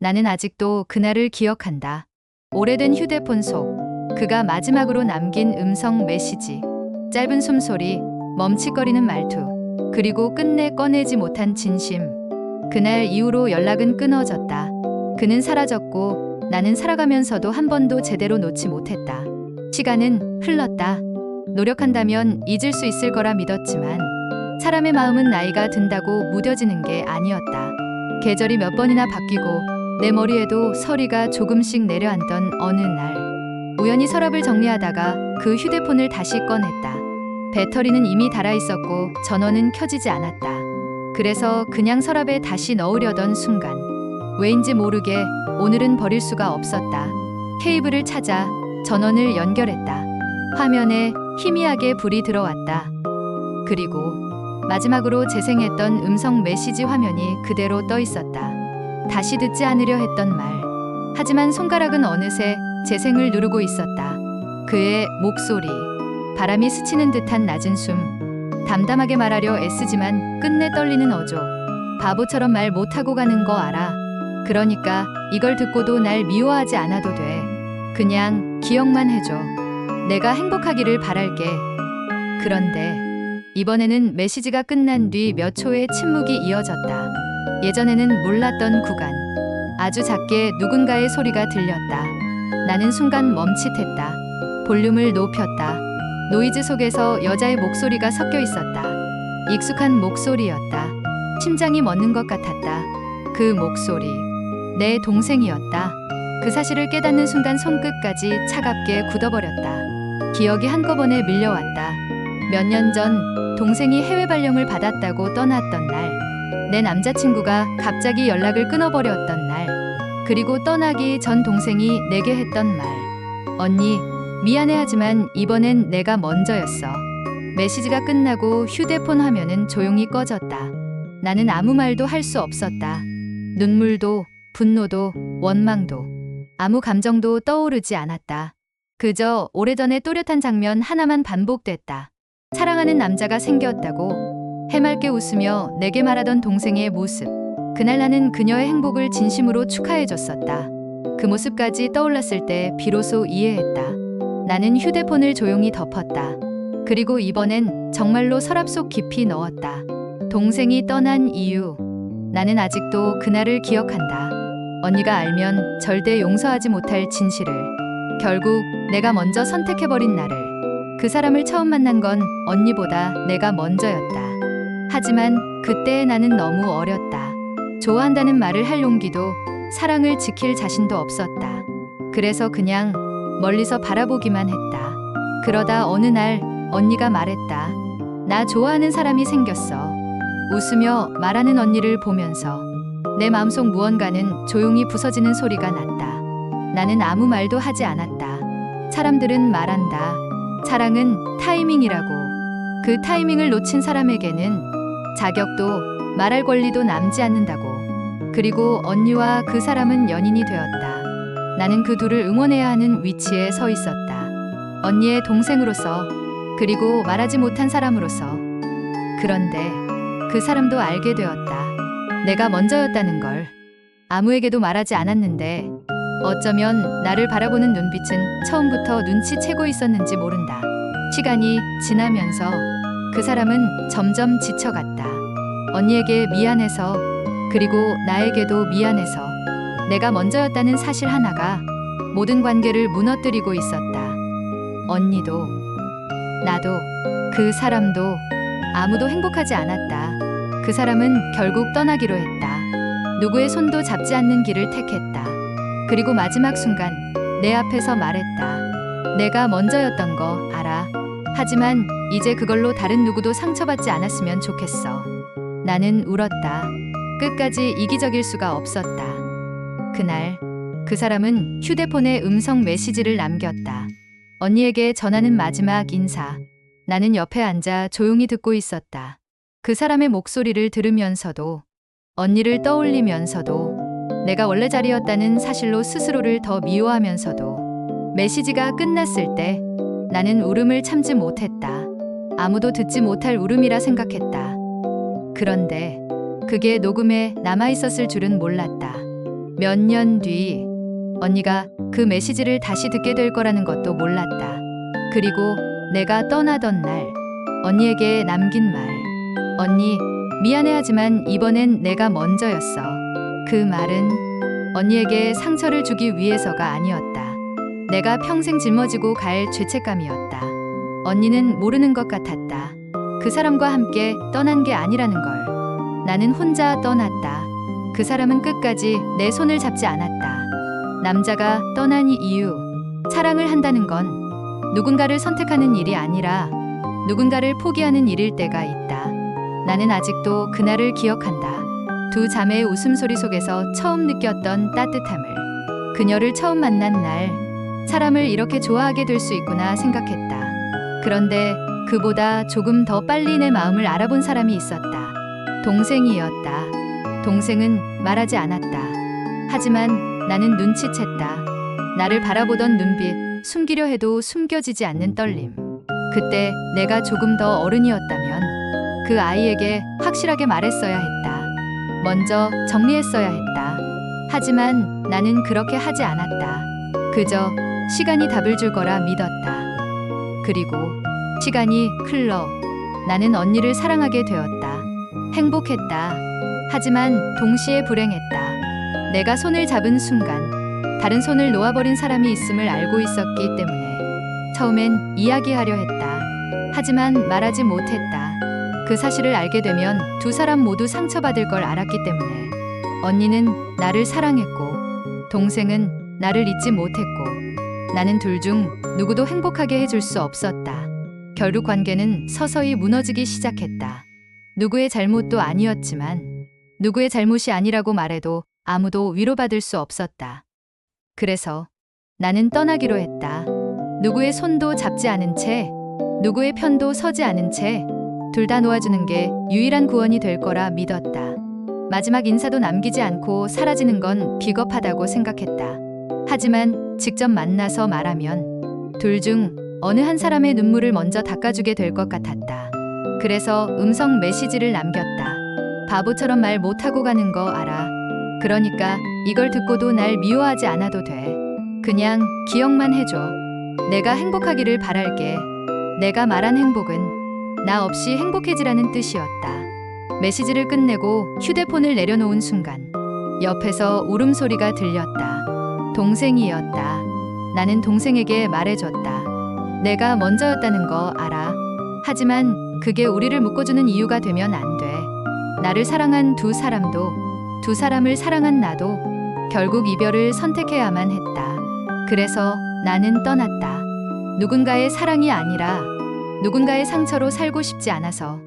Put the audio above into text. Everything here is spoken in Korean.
나는 아직도 그날을 기억한다. 오래된 휴대폰 속 그가 마지막으로 남긴 음성 메시지. 짧은 숨소리, 멈칫거리는 말투, 그리고 끝내 꺼내지 못한 진심. 그날 이후로 연락은 끊어졌다. 그는 사라졌고 나는 살아가면서도 한 번도 제대로 놓지 못했다. 시간은 흘렀다. 노력한다면 잊을 수 있을 거라 믿었지만 사람의 마음은 나이가 든다고 무뎌지는 게 아니었다. 계절이 몇 번이나 바뀌고 내 머리에도 서리가 조금씩 내려앉던 어느 날 우연히 서랍을 정리하다가 그 휴대폰을 다시 꺼냈다. 배터리는 이미 닳아 있었고 전원은 켜지지 않았다. 그래서 그냥 서랍에 다시 넣으려던 순간 왜인지 모르게 오늘은 버릴 수가 없었다. 케이블을 찾아 전원을 연결했다. 화면에 희미하게 불이 들어왔다. 그리고 마지막으로 재생했던 음성 메시지 화면이 그대로 떠 있었다. 다시 듣지 않으려 했던 말. 하지만 손가락은 어느새 재생을 누르고 있었다. 그의 목소리. 바람이 스치는 듯한 낮은 숨. 담담하게 말하려 애쓰지만 끝내 떨리는 어조. 바보처럼 말 못하고 가는 거 알아. 그러니까 이걸 듣고도 날 미워하지 않아도 돼. 그냥 기억만 해줘. 내가 행복하기를 바랄게. 그런데 이번에는 메시지가 끝난 뒤 몇 초의 침묵이 이어졌다. 예전에는 몰랐던 구간. 아주 작게 누군가의 소리가 들렸다. 나는 순간 멈칫했다. 볼륨을 높였다. 노이즈 속에서 여자의 목소리가 섞여 있었다. 익숙한 목소리였다. 심장이 멎는 것 같았다. 그 목소리. 내 동생이었다. 그 사실을 깨닫는 순간 손끝까지 차갑게 굳어버렸다. 기억이 한꺼번에 밀려왔다. 몇 년 전 동생이 해외 발령을 받았다고 떠났던 날. 내 남자친구가 갑자기 연락을 끊어버렸던 날. 그리고 떠나기 전 동생이 내게 했던 말. 언니, 미안해하지만 이번엔 내가 먼저였어. 메시지가 끝나고 휴대폰 화면은 조용히 꺼졌다. 나는 아무 말도 할 수 없었다. 눈물도, 분노도, 원망도, 아무 감정도 떠오르지 않았다. 그저 오래전의 또렷한 장면 하나만 반복됐다. 사랑하는 남자가 생겼다고 해맑게 웃으며 내게 말하던 동생의 모습. 그날 나는 그녀의 행복을 진심으로 축하해줬었다. 그 모습까지 떠올랐을 때 비로소 이해했다. 나는 휴대폰을 조용히 덮었다. 그리고 이번엔 정말로 서랍 속 깊이 넣었다. 동생이 떠난 이유. 나는 아직도 그날을 기억한다. 언니가 알면 절대 용서하지 못할 진실을. 결국 내가 먼저 선택해버린 나를. 그 사람을 처음 만난 건 언니보다 내가 먼저였다. 하지만 그때의 나는 너무 어렸다. 좋아한다는 말을 할 용기도 사랑을 지킬 자신도 없었다. 그래서 그냥 멀리서 바라보기만 했다. 그러다 어느 날 언니가 말했다. 나 좋아하는 사람이 생겼어. 웃으며 말하는 언니를 보면서 내 마음속 무언가는 조용히 부서지는 소리가 났다. 나는 아무 말도 하지 않았다. 사람들은 말한다. 사랑은 타이밍이라고. 그 타이밍을 놓친 사람에게는 자격도 말할 권리도 남지 않는다고. 그리고 언니와 그 사람은 연인이 되었다. 나는 그 둘을 응원해야 하는 위치에 서 있었다. 언니의 동생으로서, 그리고 말하지 못한 사람으로서. 그런데 그 사람도 알게 되었다. 내가 먼저였다는 걸. 아무에게도 말하지 않았는데 어쩌면 나를 바라보는 눈빛은 처음부터 눈치채고 있었는지 모른다. 시간이 지나면서 그 사람은 점점 지쳐갔다. 언니에게 미안해서, 그리고 나에게도 미안해서. 내가 먼저였다는 사실 하나가 모든 관계를 무너뜨리고 있었다. 언니도, 나도, 그 사람도. 아무도 행복하지 않았다. 그 사람은 결국 떠나기로 했다. 누구의 손도 잡지 않는 길을 택했다. 그리고 마지막 순간 내 앞에서 말했다. 내가 먼저였던 거 알아. 하지만 이제 그걸로 다른 누구도 상처받지 않았으면 좋겠어. 나는 울었다. 끝까지 이기적일 수가 없었다. 그날 그 사람은 휴대폰에 음성 메시지를 남겼다. 언니에게 전하는 마지막 인사. 나는 옆에 앉아 조용히 듣고 있었다. 그 사람의 목소리를 들으면서도, 언니를 떠올리면서도, 내가 원래 자리였다는 사실로 스스로를 더 미워하면서도. 메시지가 끝났을 때 나는 울음을 참지 못했다. 아무도 듣지 못할 울음이라 생각했다. 그런데 그게 녹음에 남아있었을 줄은 몰랐다. 몇 년 뒤 언니가 그 메시지를 다시 듣게 될 거라는 것도 몰랐다. 그리고 내가 떠나던 날 언니에게 남긴 말. 언니, 미안해하지만 이번엔 내가 먼저였어. 그 말은 언니에게 상처를 주기 위해서가 아니었다. 내가 평생 짊어지고 갈 죄책감이었다. 언니는 모르는 것 같았다. 그 사람과 함께 떠난 게 아니라는 걸. 나는 혼자 떠났다. 그 사람은 끝까지 내 손을 잡지 않았다. 남자가 떠난 이유, 사랑을 한다는 건 누군가를 선택하는 일이 아니라 누군가를 포기하는 일일 때가 있다. 나는 아직도 그날을 기억한다. 두 자매의 웃음소리 속에서 처음 느꼈던 따뜻함을. 그녀를 처음 만난 날, 사람을 이렇게 좋아하게 될 수 있구나 생각했다. 그런데 그보다 조금 더 빨리 내 마음을 알아본 사람이 있었다. 동생이었다. 동생은 말하지 않았다. 하지만 나는 눈치챘다. 나를 바라보던 눈빛, 숨기려 해도 숨겨지지 않는 떨림. 그때 내가 조금 더 어른이었다면 그 아이에게 확실하게 말했어야 했다. 먼저 정리했어야 했다. 하지만 나는 그렇게 하지 않았다. 그저 시간이 답을 줄 거라 믿었다. 그리고 시간이 흘러 나는 언니를 사랑하게 되었다. 행복했다. 하지만 동시에 불행했다. 내가 손을 잡은 순간 다른 손을 놓아버린 사람이 있음을 알고 있었기 때문에 처음엔 이야기하려 했다. 하지만 말하지 못했다. 그 사실을 알게 되면 두 사람 모두 상처받을 걸 알았기 때문에. 언니는 나를 사랑했고 동생은 나를 잊지 못했고 나는 둘 중 누구도 행복하게 해줄 수 없었다. 결국 관계는 서서히 무너지기 시작했다. 누구의 잘못도 아니었지만 누구의 잘못이 아니라고 말해도 아무도 위로받을 수 없었다. 그래서 나는 떠나기로 했다. 누구의 손도 잡지 않은 채, 누구의 편도 서지 않은 채, 둘 다 놓아주는 게 유일한 구원이 될 거라 믿었다. 마지막 인사도 남기지 않고 사라지는 건 비겁하다고 생각했다. 하지만 직접 만나서 말하면 둘 중 어느 한 사람의 눈물을 먼저 닦아주게 될 것 같았다. 그래서 음성 메시지를 남겼다. 바보처럼 말 못하고 가는 거 알아. 그러니까 이걸 듣고도 날 미워하지 않아도 돼. 그냥 기억만 해줘. 내가 행복하기를 바랄게. 내가 말한 행복은 나 없이 행복해지라는 뜻이었다. 메시지를 끝내고 휴대폰을 내려놓은 순간 옆에서 울음소리가 들렸다. 동생이었다. 나는 동생에게 말해줬다. 내가 먼저였다는 거 알아. 하지만 그게 우리를 묶어주는 이유가 되면 안 돼. 나를 사랑한 두 사람도, 두 사람을 사랑한 나도 결국 이별을 선택해야만 했다. 그래서 나는 떠났다. 누군가의 사랑이 아니라 누군가의 상처로 살고 싶지 않아서.